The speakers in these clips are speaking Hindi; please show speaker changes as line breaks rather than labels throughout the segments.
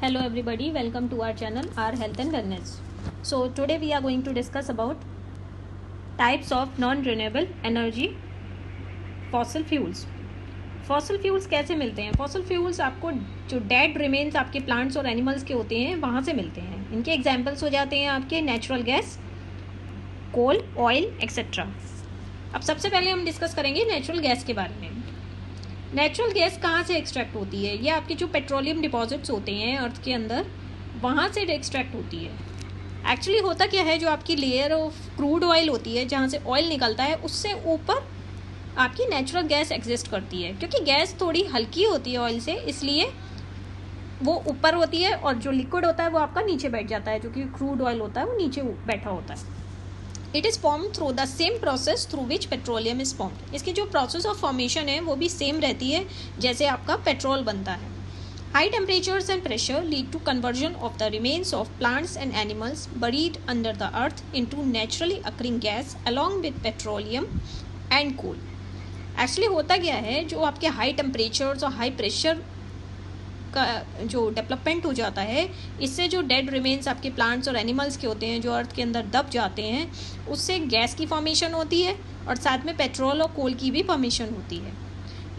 Hello everybody, welcome to our channel, our health and wellness. So today we are going to discuss about types of non-renewable energy fossil fuels. Fossil fuels कैसे मिलते हैं? फॉसल फ्यूल्स आपको जो डेड रिमेन्स आपके प्लांट्स और एनिमल्स के होते हैं वहाँ से मिलते हैं. इनके एग्जाम्पल्स हो जाते हैं आपके नेचुरल गैस, कोल, ऑयल एक्सेट्रा. अब सबसे पहले हम डिस्कस करेंगे नेचुरल गैस के बारे में. नेचुरल गैस कहाँ से एक्सट्रैक्ट होती है? ये आपके जो पेट्रोलियम डिपॉजिट्स होते हैं अर्थ के अंदर, वहाँ से एक्सट्रैक्ट होती है. एक्चुअली होता क्या है, जो आपकी लेयर ऑफ क्रूड ऑयल होती है जहाँ से ऑयल निकलता है, उससे ऊपर आपकी नेचुरल गैस एग्जिस्ट करती है. क्योंकि गैस थोड़ी हल्की होती है ऑयल से, इसलिए वो ऊपर होती है और जो लिक्विड होता है वो आपका नीचे बैठ जाता है. जो कि क्रूड ऑयल होता है वो नीचे बैठा होता है. It is form through the same process through which petroleum is formed. इसकी जो प्रोसेस ऑफ फॉर्मेशन है वो भी सेम रहती है जैसे आपका पेट्रोल बनता है. High temperatures and pressure lead to conversion of the remains of plants and animals buried under the earth into naturally occurring gas along with petroleum and coal. Actually होता क्या है, जो आपके हाई टेम्परेचर्स और हाई प्रेशर का जो डेवलपमेंट हो जाता है, इससे जो डेड रिमेन्स आपके प्लांट्स और एनिमल्स के होते हैं जो अर्थ के अंदर दब जाते हैं, उससे गैस की फॉर्मेशन होती है और साथ में पेट्रोल और कोल की भी फॉर्मेशन होती है.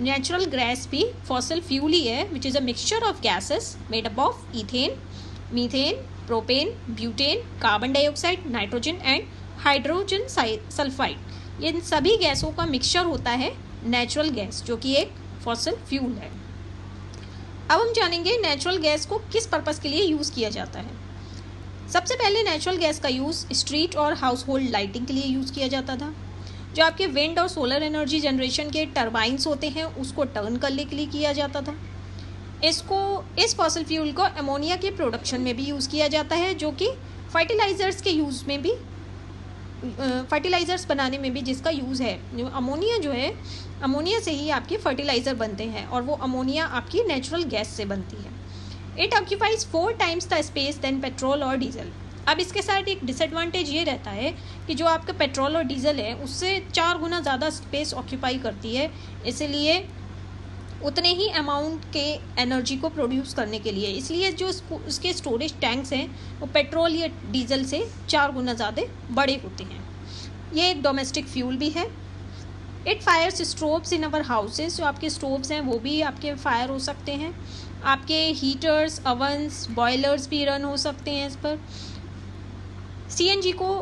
नेचुरल गैस भी फॉसिल फ्यूल ही है which is a mixture of gases made up of ethane, methane, propane, butane, carbon dioxide, nitrogen and hydrogen sulphide. ये सभी गैसों का मिक्सचर होता है नेचुरल गैस, जो कि एक फॉसिल फ्यूल है. अब हम जानेंगे नेचुरल गैस को किस पर्पस के लिए यूज़ किया जाता है. सबसे पहले नेचुरल गैस का यूज़ स्ट्रीट और हाउस होल्ड लाइटिंग के लिए यूज़ किया जाता था. जो आपके विंड और सोलर एनर्जी जनरेशन के टर्बाइंस होते हैं उसको टर्न करने के लिए किया जाता था. इस फॉसिल फ्यूल को अमोनिया के प्रोडक्शन में भी यूज़ किया जाता है, जो कि फर्टिलाइजर्स के यूज़ में भी, फर्टिलाइज़र्स बनाने में भी जिसका यूज़ है. जो अमोनिया जो है, अमोनिया से ही आपके फर्टिलाइज़र बनते हैं और वो अमोनिया आपकी नेचुरल गैस से बनती है. It occupies 4 times the space then petrol और डीजल. अब इसके साथ एक डिसएडवांटेज ये रहता है कि जो आपका पेट्रोल और डीजल है उससे 4 गुना ज़्यादा स्पेस ऑक्यूपाई करती है, इसलिए उतने ही अमाउंट के एनर्जी को प्रोड्यूस करने के लिए, इसलिए जो उसके स्टोरेज टैंक्स हैं वो पेट्रोल या डीजल से 4 गुना ज़्यादा बड़े होते हैं. ये एक डोमेस्टिक फ्यूल भी है. It fires stoves in our houses. जो आपके स्टोव्स हैं वो भी आपके फायर हो सकते हैं. आपके हीटर्स, अवन्स, बॉयलर्स भी रन हो सकते हैं इस पर. सीएनजी को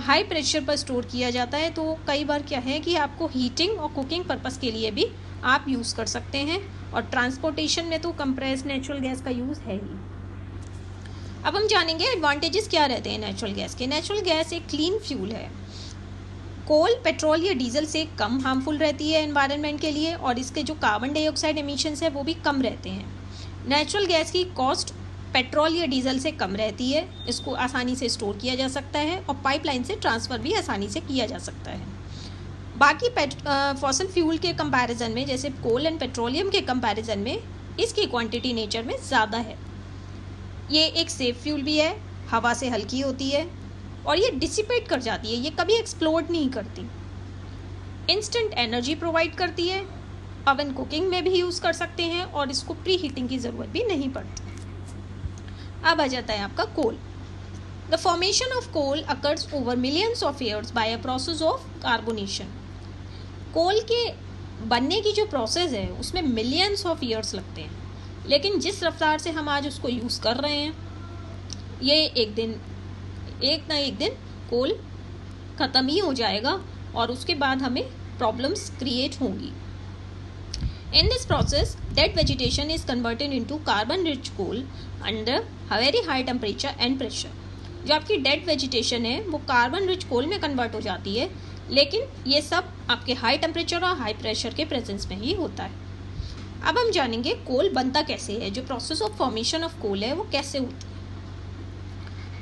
हाई प्रेशर पर स्टोर किया जाता है, तो कई बार क्या है कि आपको हीटिंग और कुकिंग पर्पस के लिए भी आप यूज़ कर सकते हैं. और ट्रांसपोर्टेशन में तो कंप्रेस्ड नेचुरल गैस का यूज़ है ही. अब हम जानेंगे एडवांटेजेस क्या रहते हैं नेचुरल गैस के. नेचुरल गैस एक क्लीन फ्यूल है. कोल, पेट्रोल या डीजल से कम हार्मफुल रहती है एनवायरनमेंट के लिए और इसके जो कार्बन डाइऑक्साइड एमिशंस है वो भी कम रहते हैं. नेचुरल गैस की कॉस्ट पेट्रोल या डीजल से कम रहती है. इसको आसानी से स्टोर किया जा सकता है और पाइपलाइन से ट्रांसफ़र भी आसानी से किया जा सकता है. बाकी फॉसिल फ्यूल के कंपैरिजन में, जैसे कोल एंड पेट्रोलियम के कंपैरिजन में, इसकी क्वांटिटी नेचर में ज़्यादा है. ये एक सेफ फ्यूल भी है, हवा से हल्की होती है और ये डिसिपेट कर जाती है, ये कभी एक्सप्लोड नहीं करती. इंस्टेंट एनर्जी प्रोवाइड करती है. ओवन कुकिंग में भी यूज़ कर सकते हैं और इसको प्री हीटिंग की ज़रूरत भी नहीं पड़ती. अब आ जाता है आपका coal. The formation of coal occurs over millions of years by a process of carbonation. Coal के बनने की जो प्रोसेस है उसमें मिलियंस ऑफ ईयर्स लगते हैं, लेकिन जिस रफ्तार से हम आज उसको यूज़ कर रहे हैं, ये एक ना एक दिन कोल ख़त्म ही हो जाएगा और उसके बाद हमें प्रॉब्लम्स क्रिएट होंगी. In this process dead vegetation is converted into carbon rich coal under very high temperature and pressure. जो आपकी डेड वेजिटेशन है वो कार्बन रिच कोल में कन्वर्ट हो जाती है, लेकिन ये सब आपके हाई टेम्परेचर और हाई प्रेशर के प्रेजेंस में ही होता है. अब हम जानेंगे कोल बनता कैसे है, जो process of formation of coal है वो कैसे होती है.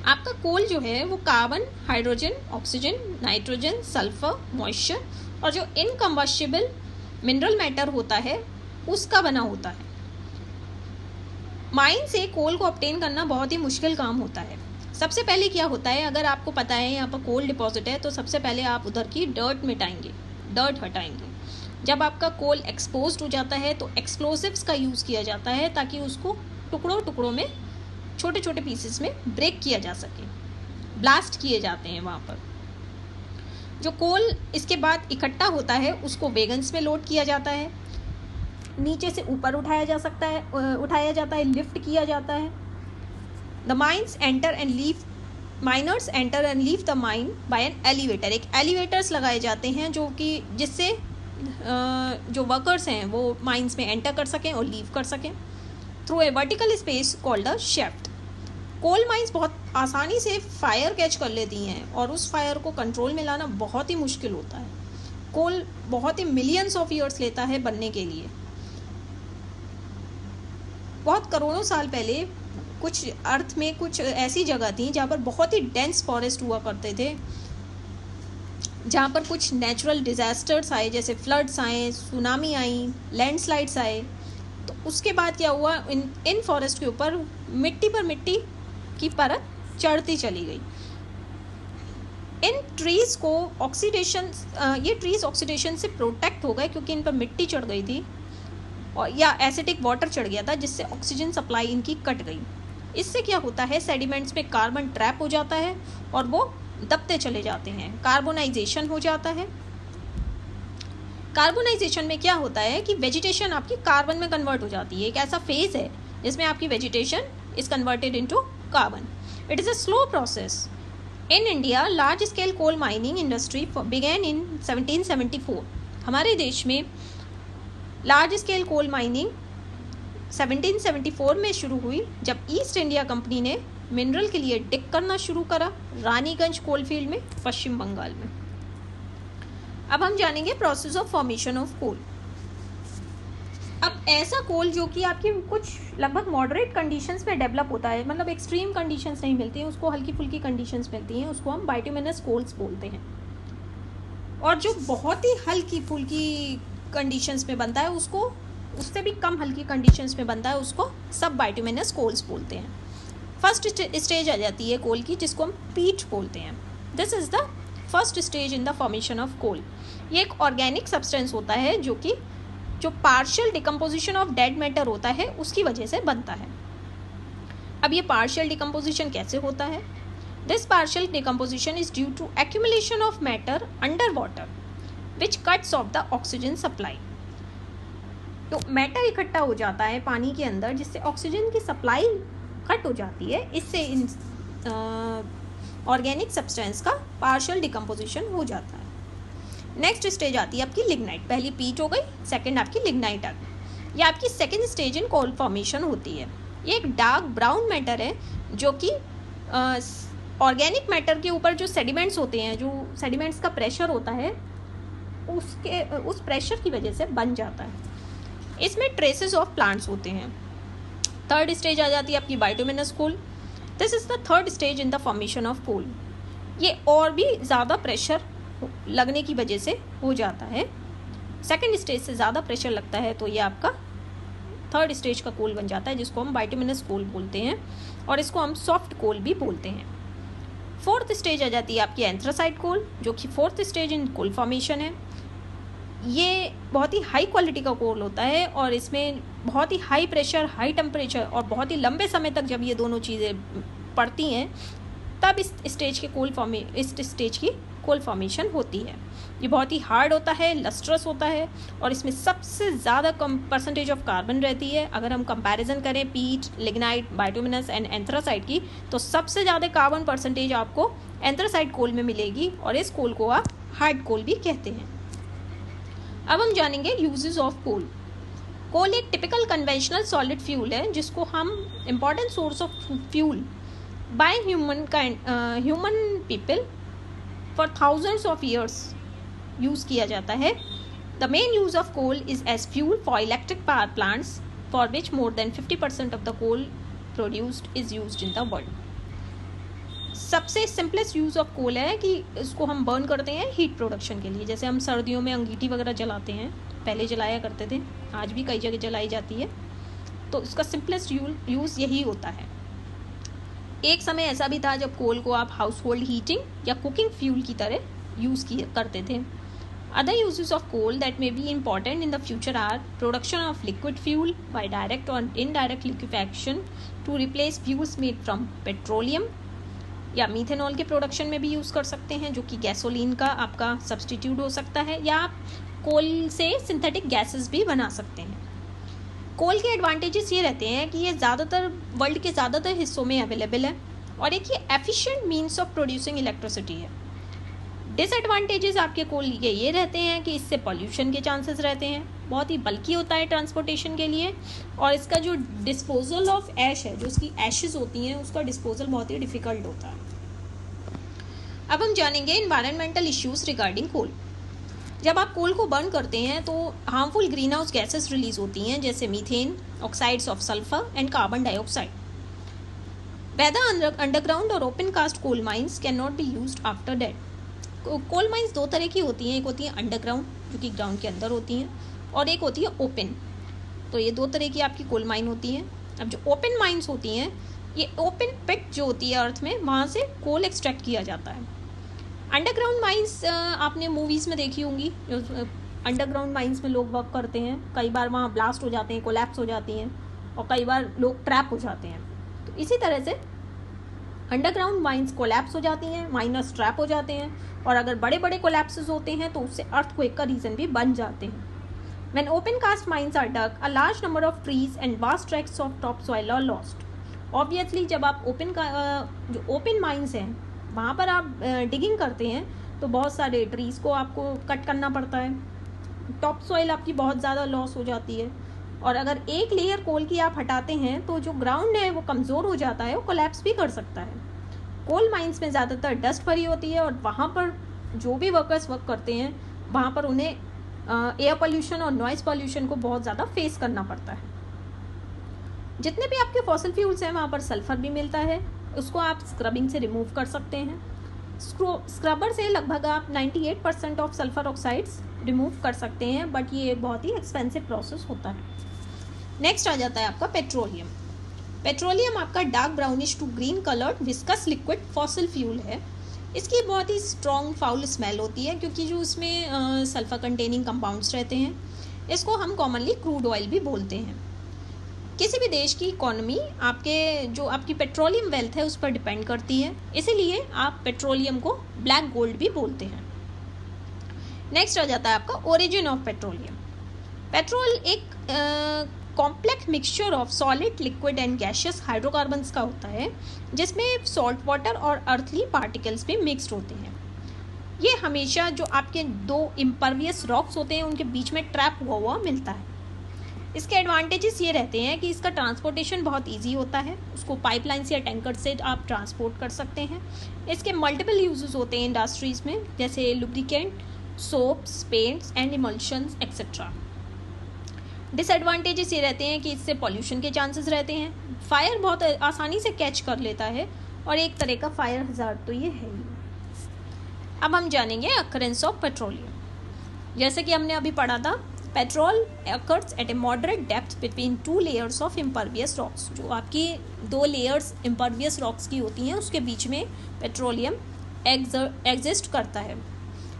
आपका कोल जो है वो carbon, hydrogen, oxygen, nitrogen, sulphur, moisture और जो इनकम्बस्टिबल मिनरल मैटर होता है उसका बना होता है. माइन से कोल को ऑब्टेन करना बहुत ही मुश्किल काम होता है. सबसे पहले क्या होता है, अगर आपको पता है यहाँ पर कोल डिपॉजिट है, तो सबसे पहले आप उधर की डर्ट हटाएंगे. जब आपका कोल एक्सपोज्ड हो जाता है तो एक्सप्लोसिव्स का यूज़ किया जाता है ताकि उसको टुकड़ों टुकड़ों में, छोटे छोटे पीसेस में ब्रेक किया जा सके, ब्लास्ट किए जाते हैं वहाँ पर। जो कोल इसके बाद इकट्ठा होता है उसको वैगन्स में लोड किया जाता है, नीचे से ऊपर उठाया जाता है, लिफ्ट किया जाता है। The miners enter and leave the mine by an elevator. एक एलिवेटर्स लगाए जाते हैं जो कि जिससे जो वर्कर्स हैं वो माइंस में एंटर कर सकें और लीव कर सकें through a vertical space called the shaft. Coal mines बहुत आसानी से फायर कैच कर लेती हैं और उस फायर को कंट्रोल में लाना बहुत ही मुश्किल होता है। कोल बहुत ही मिलियंस ऑफ ईयर्स लेता है बनने के लिए। बहुत करोड़ों साल पहले कुछ अर्थ में कुछ ऐसी जगह थी जहाँ पर बहुत ही डेंस फॉरेस्ट हुआ करते थे, जहाँ पर कुछ नेचुरल डिजास्टर्स आए, जैसे फ्लड्स आए, सुनामी आई, लैंडस्लाइड्स आए। तो उसके बाद क्या हुआ, इन फॉरेस्ट के ऊपर मिट्टी पर मिट्टी की परत चढ़ती चली गई। इन ट्रीज को ये ट्रीज ऑक्सीडेशन से प्रोटेक्ट हो गए क्योंकि इन पर मिट्टी चढ़ गई थी और या एसिडिक वाटर चढ़ गया था, जिससे ऑक्सीजन सप्लाई इनकी कट गई। इससे क्या होता है, सेडिमेंट्स में कार्बन ट्रैप हो जाता है और वो दबते चले जाते हैं, कार्बोनाइजेशन हो जाता है। कार्बोनाइजेशन में क्या होता है कि वेजिटेशन आपकी कार्बन में कन्वर्ट हो जाती है। एक ऐसा फेज है जिसमें आपकी vegetation is converted into carbon. It is a slow process. In India large scale coal mining industry began in 1774। हमारे देश में लार्ज स्केल कोल माइनिंग 1774 में शुरू हुई, जब ईस्ट इंडिया कंपनी ने मिनरल के लिए डिग करना शुरू करा रानीगंज कोल फील्ड में, पश्चिम बंगाल में। अब हम जानेंगे process of formation of coal. अब ऐसा कोल जो कि आपकी कुछ लगभग मॉडरेट कंडीशंस में डेवलप होता है, मतलब एक्सट्रीम कंडीशंस नहीं मिलती हैं, उसको हल्की फुल्की कंडीशंस मिलती हैं, उसको हम बाइटुमिनस कोल्स बोलते हैं। और जो बहुत ही हल्की फुल्की कंडीशंस में बनता है, उसको उससे भी कम हल्की कंडीशंस में बनता है, उसको सब बाइटुमिनस कोल्स बोलते हैं। फर्स्ट स्टेज आ जाती है कोल की, जिसको हम पीट बोलते हैं। This is the first stage in the formation of coal. ये एक ऑर्गेनिक सब्सटेंस होता है जो partial decomposition of dead matter होता है उसकी वजह से बनता है। अब ये पार्शियल डिकम्पोजिशन कैसे होता है? This partial decomposition is due to accumulation of matter under water which cuts off the oxygen supply. तो मैटर इकट्ठा हो जाता है पानी के अंदर, जिससे ऑक्सीजन की सप्लाई कट हो जाती है। इससे इन ऑर्गेनिक सब्सटेंस का पार्शियल डिकम्पोजिशन हो जाता है। नेक्स्ट स्टेज आती है आपकी लिग्नाइट। पहली पीट हो गई, सेकंड आपकी लिग्नाइट आ गई। ये आपकी सेकंड स्टेज इन कोल फॉर्मेशन होती है। ये एक डार्क ब्राउन मैटर है जो कि ऑर्गेनिक मैटर के ऊपर जो सेडिमेंट्स होते हैं, जो सेडिमेंट्स का प्रेशर होता है, उस प्रेशर की वजह से बन जाता है। इसमें ट्रेसेस ऑफ प्लांट्स होते हैं। थर्ड स्टेज आ जाती है आपकी bituminous coal. This is the third stage in the formation of coal. ये और भी ज़्यादा प्रेशर लगने की वजह से हो जाता है। सेकंड स्टेज से ज़्यादा प्रेशर लगता है तो ये आपका थर्ड स्टेज का कोल बन जाता है, जिसको हम बाइटुमिनस कोल बोलते हैं और इसको हम सॉफ्ट कोल भी बोलते हैं। फोर्थ स्टेज आ जाती है आपकी एंथ्रासाइट कोल, जो कि फोर्थ स्टेज इन कोल फॉर्मेशन है। ये बहुत ही हाई क्वालिटी का कोल होता है और इसमें बहुत ही हाई प्रेशर, हाई टेम्परेचर और बहुत ही लंबे समय तक जब ये दोनों चीज़ें पड़ती हैं तब इस स्टेज की कोल फॉर्मेशन होती है। ये बहुत ही हार्ड होता है, लस्ट्रस होता है और इसमें सबसे ज़्यादा कम परसेंटेज ऑफ कार्बन रहती है। अगर हम कंपैरिजन करें पीट, लिग्नाइट, बाइटुमिनस एंड एंथ्रासाइट की, तो सबसे ज़्यादा कार्बन परसेंटेज आपको एंथ्रासाइट कोल में मिलेगी और इस कोल को आप हार्ड कोल भी कहते हैं। अब हम जानेंगे यूजेस ऑफ कोल। कोल एक टिपिकल कन्वेंशनल सॉलिड फ्यूल है जिसको हम important source of fuel by human people for thousands of years use किया जाता है। The main use of coal is as fuel for electric power plants for which more than 50% of the coal produced is used in the world. सबसे सिंपलेस्ट यूज़ ऑफ कोल है कि इसको हम बर्न करते हैं हीट प्रोडक्शन के लिए। जैसे हम सर्दियों में अंगीठी वगैरह जलाते हैं, पहले जलाया करते थे, आज भी कई जगह जलाई जाती है, तो इसका सिंपलेस्ट यूज़ यही होता है। एक समय ऐसा भी था जब कोल को आप हाउस होल्ड हीटिंग या कुकिंग फ्यूल की तरह यूज़ करते थे। Other uses of coal that may be important in the future are production of liquid fuel by direct or indirect liquefaction to replace fuels made from petroleum, या मीथेनॉल के प्रोडक्शन में भी यूज़ कर सकते हैं जो कि गैसोलीन का आपका सब्सटीट्यूट हो सकता है, या आप कोल से सिंथेटिक गैसेस भी बना सकते हैं। कोल के एडवांटेजेस ये रहते हैं कि ये ज़्यादातर वर्ल्ड के ज़्यादातर हिस्सों में अवेलेबल है और एक ये efficient means of producing electricity है। डिसएडवांटेजेस आपके कोल के ये रहते हैं कि इससे पॉल्यूशन के चांसेस रहते हैं, बहुत ही बल्की होता है ट्रांसपोर्टेशन के लिए, और इसका जो डिस्पोजल ऑफ ऐश है, जो इसकी ऐशेस होती हैं, उसका डिस्पोजल बहुत ही डिफ़िकल्ट होता है। अब हम जानेंगे इन्वायरमेंटल इश्यूज रिगार्डिंग कोल। जब आप कोल को बर्न करते हैं तो harmful green house gases release होती हैं, जैसे methane, oxides of sulphur and carbon dioxide. Whether underground और open cast coal mines can not be used after death. Coal mines दो तरह की होती हैं, एक होती है अंडरग्राउंड जो कि ग्राउंड के अंदर होती हैं, और एक होती है ओपन। तो ये दो तरह की आपकी कोल माइन होती हैं। अब जो ओपन माइंस होती हैं, ये ओपन पिट जो होती है अर्थ में, वहाँ से कोल एक्सट्रैक्ट किया जाता है। अंडरग्राउंड माइंस आपने मूवीज़ में देखी होंगी, जो अंडरग्राउंड माइंस में लोग वर्क करते हैं, कई बार वहाँ ब्लास्ट हो जाते हैं, कोलैप्स हो जाती हैं, और कई बार लोग ट्रैप हो जाते हैं। तो इसी तरह से अंडरग्राउंड माइंस कोलैप्स हो जाती हैं, माइनस ट्रैप हो जाते हैं, और अगर बड़े बड़े कोलैप्सेस होते हैं तो उससे अर्थक्वेक का रीज़न भी बन जाते हैं। When open cast mines are dug, a large number of trees and vast tracts of topsoil are lost. Obviously, जब आप जो ओपन माइंस हैं वहाँ पर आप डिगिंग करते हैं तो बहुत सारे ट्रीज़ को आपको कट करना पड़ता है, टॉप सॉइल आपकी बहुत ज़्यादा लॉस हो जाती है, और अगर एक लेयर कोल की आप हटाते हैं तो जो ग्राउंड है वो कमज़ोर हो जाता है, वो कोलैप्स भी कर सकता है। कोल माइंस में ज़्यादातर डस्ट भरी होती है और वहाँ पर जो भी वर्कर्स वर्क करते हैं वहाँ पर उन्हें एयर पोल्यूशन और नॉइज़ पोल्यूशन को बहुत ज़्यादा फेस करना पड़ता है। जितने भी आपके फॉसिल फ्यूल्स हैं वहाँ पर सल्फ़र भी मिलता है, उसको आप स्क्रबिंग से रिमूव कर सकते हैं। स्क्रबर से लगभग आप 98% ऑफ सल्फ़र ऑक्साइड्स रिमूव कर सकते हैं, बट ये बहुत ही एक्सपेंसिव प्रोसेस होता है। नेक्स्ट आ जाता है आपका पेट्रोलियम। पेट्रोलियम आपका dark brownish to green coloured viscous liquid fossil fuel है। इसकी बहुत ही स्ट्रॉन्ग फाउल स्मेल होती है क्योंकि जो इसमें सल्फर कंटेनिंग कंपाउंड्स रहते हैं। इसको हम कॉमनली क्रूड ऑयल भी बोलते हैं। किसी भी देश की इकोनॉमी आपकी पेट्रोलियम वेल्थ है उस पर डिपेंड करती है, इसीलिए आप पेट्रोलियम को ब्लैक गोल्ड भी बोलते हैं। नेक्स्ट आ जाता है आपका ओरिजिन ऑफ पेट्रोलियम। पेट्रोल एक complex mixture of solid, liquid and gaseous hydrocarbons का होता है, जिसमें सॉल्ट वाटर और अर्थली पार्टिकल्स भी मिक्सड होते हैं। ये हमेशा जो आपके दो इम्परवियस रॉक्स होते हैं उनके बीच में ट्रैप हुआ मिलता है। इसके एडवांटेजेस ये रहते हैं कि इसका ट्रांसपोर्टेशन बहुत इजी होता है, उसको पाइपलाइंस या टैंकर से आप ट्रांसपोर्ट कर सकते हैं। इसके मल्टीपल यूजेस होते हैं इंडस्ट्रीज़ में, जैसे lubricant, soaps, paints and emulsions etcetera. Disadvantages ये रहते हैं कि इससे पॉल्यूशन के चांसेस रहते हैं, फायर बहुत आसानी से कैच कर लेता है, और एक तरह का फायर हज़ार्ड तो ये है ही। अब हम जानेंगे अकरेंस ऑफ पेट्रोलियम। जैसे कि हमने अभी पढ़ा था, petrol occurs at a moderate depth between two layers of impervious rocks। जो आपकी दो लेयर्स impervious rocks की होती हैं उसके बीच में पेट्रोलियम एग्जिस्ट करता है।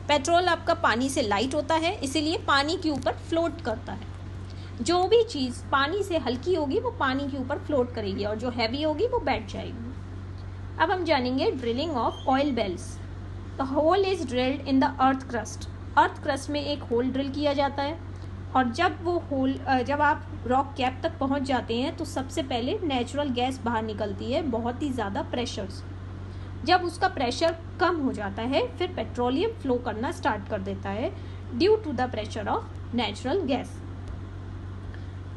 पेट्रोल आपका पानी से लाइट होता है, इसीलिए पानी के ऊपर फ्लोट करता है। जो भी चीज़ पानी से हल्की होगी वो पानी के ऊपर फ्लोट करेगी, और जो हैवी होगी वो बैठ जाएगी। अब हम जानेंगे drilling of oil wells. The hole is drilled in the earth crust. Earth crust में एक होल ड्रिल किया जाता है, और जब आप रॉक कैप तक पहुंच जाते हैं तो सबसे पहले नेचुरल गैस बाहर निकलती है, बहुत ही ज़्यादा प्रेशर से। जब उसका प्रेशर कम हो जाता है फिर पेट्रोलियम फ्लो करना स्टार्ट कर देता है due to the pressure of natural gas.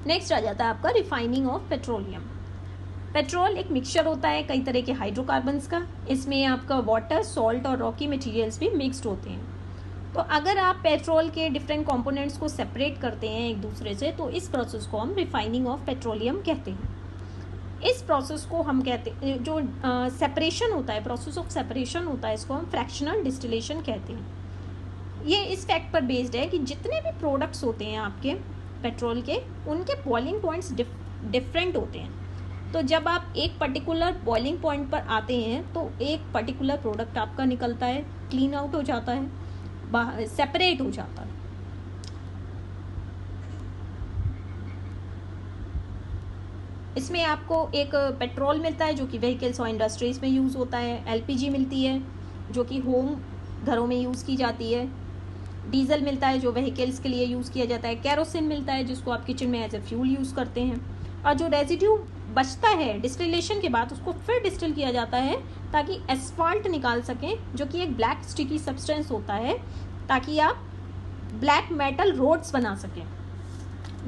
Next आ जाता है आपका रिफाइनिंग ऑफ पेट्रोलियम। पेट्रोल एक मिक्सचर होता है कई तरह के हाइड्रोकार्बन्स का। इसमें आपका वाटर, सॉल्ट और रॉकी मटेरियल्स भी मिक्स्ड होते हैं। तो अगर आप पेट्रोल के डिफरेंट कंपोनेंट्स को सेपरेट करते हैं एक दूसरे से, तो इस प्रोसेस को हम रिफाइनिंग ऑफ पेट्रोलियम कहते हैं। इस प्रोसेस को हम कहते हैं, जो सेपरेशन होता है, प्रोसेस ऑफ सेपरेशन होता है, इसको हम फ्रैक्शनल डिस्टिलेशन कहते हैं। ये इस फैक्ट पर बेस्ड है कि जितने भी प्रोडक्ट्स होते हैं आपके पेट्रोल के, उनके बॉइलिंग पॉइंट्स डिफरेंट होते हैं। तो जब आप एक पर्टिकुलर बॉइलिंग पॉइंट पर आते हैं तो एक पर्टिकुलर प्रोडक्ट आपका निकलता है, क्लीन आउट हो जाता है। सेपरेट हो जाता है। इसमें आपको एक पेट्रोल मिलता है जो कि व्हीकल्स और इंडस्ट्रीज़ में यूज़ होता है, एलपीजी मिलती है जो कि होम घरों में यूज़ की जाती है, डीजल मिलता है जो व्हीकल्स के लिए यूज़ किया जाता है, कैरोसिन मिलता है जिसको आप किचन में एज ए फ्यूल यूज़ करते हैं, और जो रेजिड्यू बचता है डिस्टिलेशन के बाद उसको फिर डिस्टिल किया जाता है ताकि एस्फाल्ट निकाल सकें, जो कि एक ब्लैक स्टिकी सब्सटेंस होता है, ताकि आप ब्लैक मेटल रोड्स बना सकें।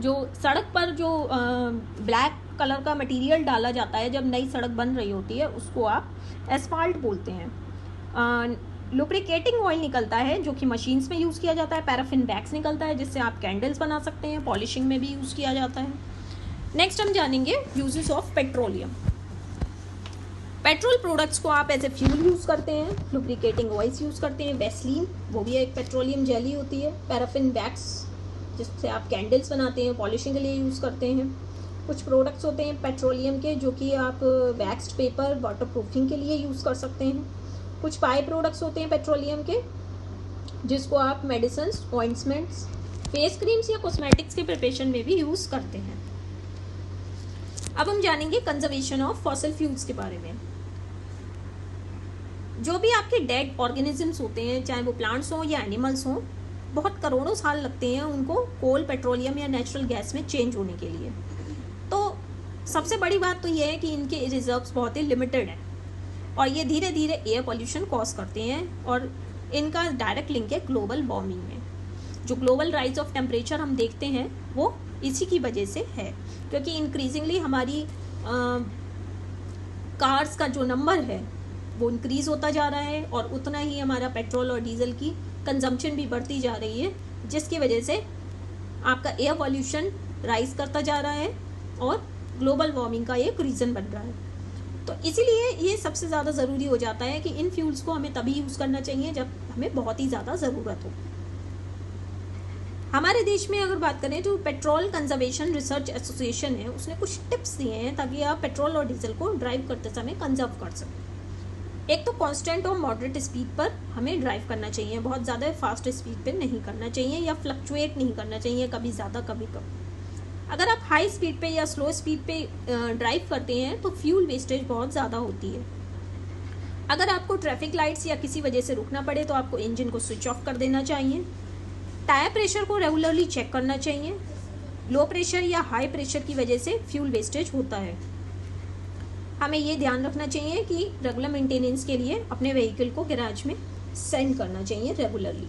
जो सड़क पर जो ब्लैक कलर का मटेरियल डाला जाता है जब नई सड़क बन रही होती है उसको आप एस्फाल्ट बोलते हैं। लुब्रिकेटिंग ऑयल निकलता है जो कि मशीन्स में यूज़ किया जाता है। पैराफिन वैक्स निकलता है जिससे आप कैंडल्स बना सकते हैं, पॉलिशिंग में भी यूज़ किया जाता है। नेक्स्ट हम जानेंगे uses of petroleum. Petrol products को आप एज ए फ्यूल यूज़ करते हैं, लुब्रिकेटिंग ऑयल्स यूज़ करते हैं, वैसलीन वो भी एक पेट्रोलियम जेली होती है, पैराफिन वैक्स जिससे आप कैंडल्स बनाते हैं, पॉलिशिंग के लिए यूज़ करते हैं। कुछ प्रोडक्ट्स होते हैं पेट्रोलियम के जो कि आप वैक्स्ड पेपर वाटर प्रूफिंग के लिए यूज़ कर सकते हैं। कुछ बाय प्रोडक्ट्स होते हैं पेट्रोलियम के जिसको आप मेडिसिन्स, ऑइंटमेंट्स, फेस क्रीम्स या कॉस्मेटिक्स के प्रिपरेशन में भी यूज़ करते हैं। अब हम जानेंगे कंजर्वेशन ऑफ फॉसिल फ्यूल्स के बारे में। जो भी आपके डेड ऑर्गेनिजम्स होते हैं, चाहे वो प्लांट्स हों या एनिमल्स हों, बहुत करोड़ों साल लगते हैं उनको कोल, पेट्रोलियम या नेचुरल गैस में चेंज होने के लिए। तो सबसे बड़ी बात तो ये है कि इनके रिजर्व्स बहुत ही लिमिटेड हैं और ये धीरे धीरे एयर पोल्यूशन कॉज करते हैं, और इनका डायरेक्ट लिंक है ग्लोबल वार्मिंग में। जो ग्लोबल राइज ऑफ टेम्परेचर हम देखते हैं वो इसी की वजह से है, क्योंकि इंक्रीजिंगली हमारी कार्स का जो नंबर है वो इंक्रीज़ होता जा रहा है और उतना ही हमारा पेट्रोल और डीजल की कंजम्पशन भी बढ़ती जा रही है, जिसकी वजह से आपका एयर पॉल्यूशन राइज करता जा रहा है और ग्लोबल वार्मिंग का एक रीज़न बन रहा है। तो इसीलिए ये सबसे ज़्यादा ज़रूरी हो जाता है कि इन फ्यूल्स को हमें तभी यूज़ करना चाहिए जब हमें बहुत ही ज़्यादा ज़रूरत हो। हमारे देश में अगर बात करें तो पेट्रोल कंजर्वेशन रिसर्च एसोसिएशन है, उसने कुछ टिप्स दिए हैं ताकि आप पेट्रोल और डीजल को ड्राइव करते समय कंजर्व कर सकें। एक तो कांस्टेंट और मॉडरेट स्पीड पर हमें ड्राइव करना चाहिए, बहुत ज़्यादा फास्ट स्पीड पे नहीं करना चाहिए या फ्लक्चुएट नहीं करना चाहिए, कभी ज़्यादा कभी कम। अगर आप हाई स्पीड पे या स्लो स्पीड पे ड्राइव करते हैं तो फ्यूल वेस्टेज बहुत ज़्यादा होती है। अगर आपको ट्रैफिक लाइट्स या किसी वजह से रुकना पड़े तो आपको इंजन को स्विच ऑफ कर देना चाहिए। टायर प्रेशर को रेगुलरली चेक करना चाहिए। लो प्रेशर या हाई प्रेशर की वजह से फ्यूल वेस्टेज होता है। हमें ये ध्यान रखना चाहिए कि रेगुलर मेंटेनेंस के लिए अपने व्हीकल को गैराज में सेंड करना चाहिए रेगुलरली।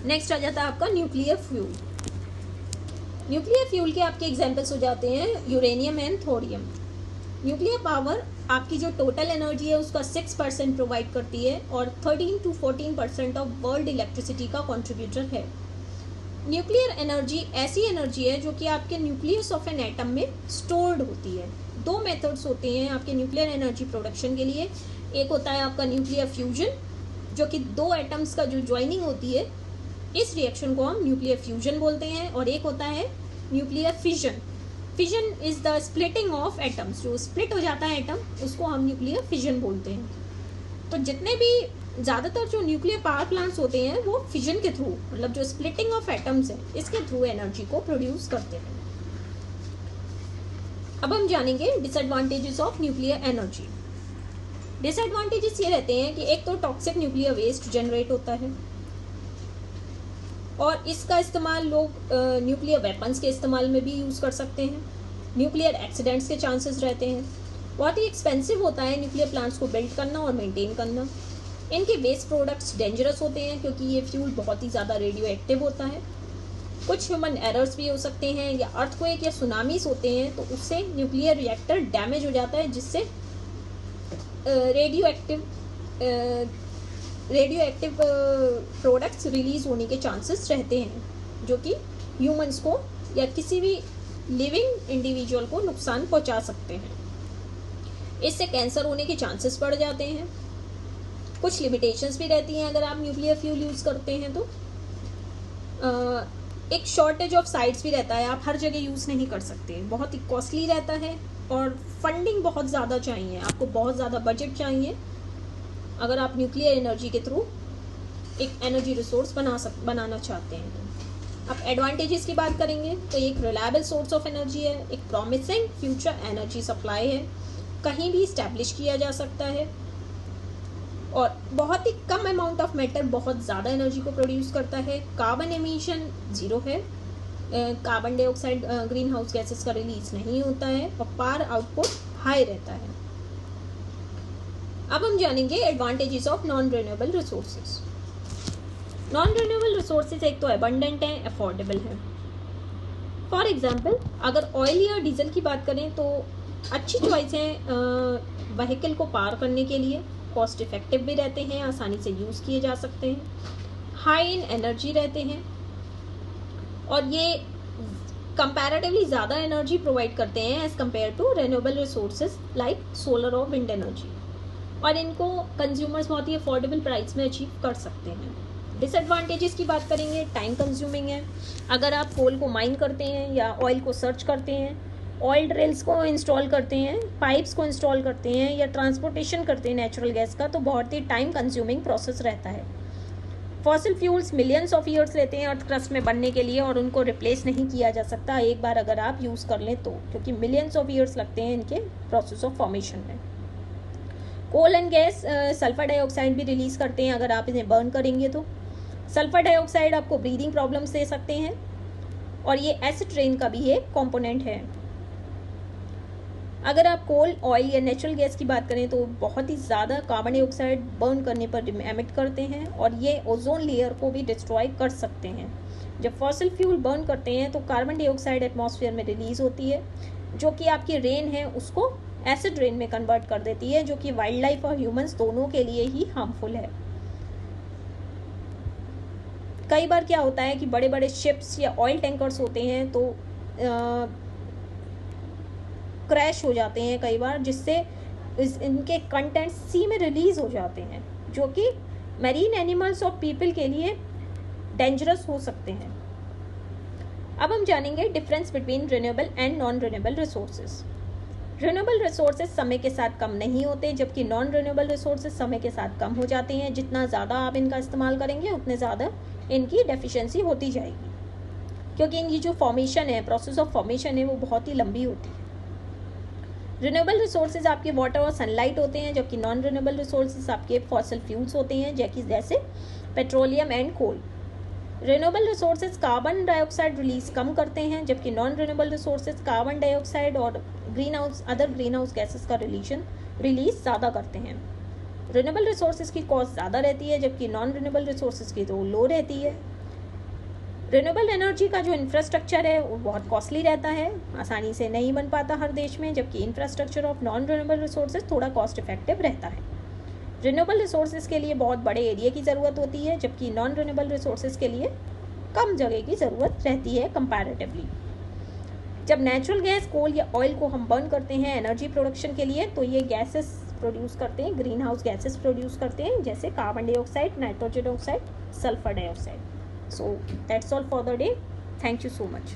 नेक्स्ट आ जाता है आपका न्यूक्लियर फ्यूल। न्यूक्लियर फ्यूल के आपके एग्जांपल्स हो जाते हैं uranium and thorium. Nuclear power आपकी जो टोटल एनर्जी है उसका 6% प्रोवाइड करती है और 13 to 14% ऑफ वर्ल्ड इलेक्ट्रिसिटी का कंट्रीब्यूटर है। न्यूक्लियर एनर्जी ऐसी एनर्जी है जो कि आपके न्यूक्लियस ऑफ एन एटम में स्टोर्ड होती है। दो मेथड्स होते हैं आपके न्यूक्लियर एनर्जी प्रोडक्शन के लिए। एक होता है आपका न्यूक्लियर फ्यूजन, जो कि दो एटम्स का जो ज्वाइनिंग होती है, इस रिएक्शन को हम न्यूक्लियर फ्यूजन बोलते हैं। और एक होता है nuclear fission. Fission is the splitting of atoms, जो स्प्लिट हो जाता है एटम उसको हम न्यूक्लियर फिजन बोलते हैं। तो जितने भी ज़्यादातर जो न्यूक्लियर पावर प्लांट्स होते हैं वो फिजन के थ्रू, मतलब जो स्प्लिटिंग ऑफ एटम्स है इसके थ्रू एनर्जी को प्रोड्यूस करते हैं। अब हम जानेंगे disadvantages of nuclear energy. Disadvantages ये रहते हैं कि एक तो टॉक्सिक न्यूक्लियर वेस्ट जनरेट होता है और इसका इस्तेमाल लोग न्यूक्लियर वेपन्स के इस्तेमाल में भी यूज़ कर सकते हैं। न्यूक्लियर एक्सीडेंट्स के चांसेस रहते हैं। बहुत ही एक्सपेंसिव होता है न्यूक्लियर प्लांट्स को बिल्ड करना और मेंटेन करना। इनके वेस्ट प्रोडक्ट्स डेंजरस होते हैं क्योंकि ये फ्यूल बहुत ही ज़्यादा रेडियो एक्टिव होता है। कुछ ह्यूमन एरर्स भी हो सकते हैं या अर्थक्वेक या सुनामीज होते हैं तो उससे न्यूक्लियर रिएक्टर डैमेज हो जाता है, जिससे रेडियो एक्टिव प्रोडक्ट्स रिलीज होने के चांसेस रहते हैं, जो कि ह्यूमंस को या किसी भी लिविंग इंडिविजुअल को नुकसान पहुंचा सकते हैं। इससे कैंसर होने के चांसेस बढ़ जाते हैं। कुछ लिमिटेशंस भी रहती हैं अगर आप न्यूक्लियर फ्यूल यूज़ करते हैं तो। एक शॉर्टेज ऑफ साइट्स भी रहता है, आप हर जगह यूज़ नहीं कर सकते, बहुत ही कॉस्टली रहता है और फंडिंग बहुत ज़्यादा चाहिए, आपको बहुत ज़्यादा बजट चाहिए अगर आप न्यूक्लियर एनर्जी के थ्रू एक एनर्जी रिसोर्स बनाना चाहते हैं तो। अब एडवांटेजेस की बात करेंगे तो एक रिलायबल सोर्स ऑफ एनर्जी है, एक प्रॉमिसिंग फ्यूचर एनर्जी सप्लाई है, कहीं भी इस्टेब्लिश किया जा सकता है, और बहुत ही कम अमाउंट ऑफ मैटर बहुत ज़्यादा एनर्जी को प्रोड्यूस करता है, कार्बन एमिशन ज़ीरो है, carbon dioxide green house gases का रिलीज नहीं होता है, और पावर आउटपुट हाई रहता है। अब हम जानेंगे advantages of non renewable resources. Non renewable resources एक तो अबंडेंट है, अफोर्डेबल है। फॉर एग्जाम्पल अगर ऑयल या डीजल की बात करें तो अच्छी चॉइस है व्हीकल को पार करने के लिए, कॉस्ट इफेक्टिव भी रहते हैं, आसानी से यूज़ किए जा सकते हैं, हाई इन एनर्जी रहते हैं, और ये कंपैरेटिवली ज़्यादा एनर्जी प्रोवाइड करते हैं as compare to renewable resources like solar और विंड एनर्जी, और इनको कंज्यूमर्स बहुत ही अफोर्डेबल प्राइस में अचीव कर सकते हैं। डिसएडवांटेजेस की बात करेंगे, टाइम कंज्यूमिंग है। अगर आप कोल को माइन करते हैं या ऑयल को सर्च करते हैं, ऑयल ड्रिल्स को इंस्टॉल करते हैं, पाइप्स को इंस्टॉल करते हैं, या ट्रांसपोर्टेशन करते हैं नेचुरल गैस का, तो बहुत ही टाइम कंज्यूमिंग प्रोसेस रहता है। Fossil fuels millions of years लेते हैं अर्थ क्रस्ट में बनने के लिए, और उनको रिप्लेस नहीं किया जा सकता एक बार अगर आप यूज़ कर लें तो, क्योंकि मिलियंस ऑफ ईयर्स लगते हैं इनके प्रोसेस ऑफ फॉर्मेशन में। कोल एंड गैस सल्फर डाइऑक्साइड भी रिलीज़ करते हैं अगर आप इन्हें बर्न करेंगे तो। सल्फर डाइऑक्साइड आपको ब्रीदिंग प्रॉब्लम्स दे सकते हैं, और ये एसिड रेन का भी एक कंपोनेंट है। अगर आप कोल, ऑयल या नेचुरल गैस की बात करें तो बहुत ही ज़्यादा कार्बन डाइऑक्साइड बर्न करने पर एमिट करते हैं, और ये ओजोन लेयर को भी डिस्ट्रॉय कर सकते हैं। जब फॉसिल फ्यूल बर्न करते हैं तो कार्बन डाइऑक्साइड एटमॉस्फेयर में रिलीज़ होती है, जो कि आपकी रेन है उसको एसिड रेन में कन्वर्ट कर देती है, जो कि वाइल्ड लाइफ और ह्यूमंस दोनों के लिए ही हार्मफुल है। कई बार क्या होता है कि बड़े बड़े शिप्स या ऑयल टैंकर्स होते हैं तो क्रैश हो जाते हैं कई बार, जिससे इनके कंटेंट्स सी में रिलीज हो जाते हैं, जो कि मैरीन एनिमल्स और पीपल के लिए डेंजरस हो सकते हैं। अब हम जानेंगे difference between renewable and non renewable resources. Renewable resources समय के साथ कम नहीं होते, जबकि नॉन रिन्यूएबल रिसोर्सेज समय के साथ कम हो जाते हैं। जितना ज़्यादा आप इनका इस्तेमाल करेंगे उतने ज़्यादा इनकी डेफिशिएंसी होती जाएगी, क्योंकि इनकी जो फॉर्मेशन है, प्रोसेस ऑफ फॉर्मेशन है, वो बहुत ही लंबी होती है। रिन्यूएबल रिसोर्सेज आपके वाटर और सनलाइट होते हैं, जबकि नॉन रिन्यूएबल रिसोर्सेज आपके फॉसिल फ्यूल्स होते हैं, जैसे petroleum and coal. Renewable resources carbon dioxide release कम करते हैं, जबकि non renewable resources carbon dioxide और अदर ग्रीन हाउस गैसेस का रिलीज ज़्यादा करते हैं। रिन्यूएबल रिसोर्सेज की कॉस्ट ज़्यादा रहती है, जबकि नॉन रिन्यूएबल रिसोर्सेज की तो लो रहती है। रिन्यूएबल एनर्जी का जो इंफ्रास्ट्रक्चर है वो बहुत कॉस्टली रहता है, आसानी से नहीं बन पाता हर देश में, जबकि infrastructure of non renewable resources थोड़ा कॉस्ट इफेक्टिव रहता है। रिन्यूएबल रिसोर्सेज के लिए बहुत बड़े एरिया की ज़रूरत होती है, जबकि नॉन रिन्यूएबल रिसोर्सेज के लिए कम जगह की ज़रूरत रहती है कंपैरेटिवली। जब नेचुरल गैस, कोल या ऑयल को हम बर्न करते हैं एनर्जी प्रोडक्शन के लिए, तो ये गैसेस प्रोड्यूस करते हैं, ग्रीन हाउस गैसेस प्रोड्यूस करते हैं, जैसे carbon dioxide, nitrogen oxide, sulphur dioxide. So that's all for the day. Thank you so much.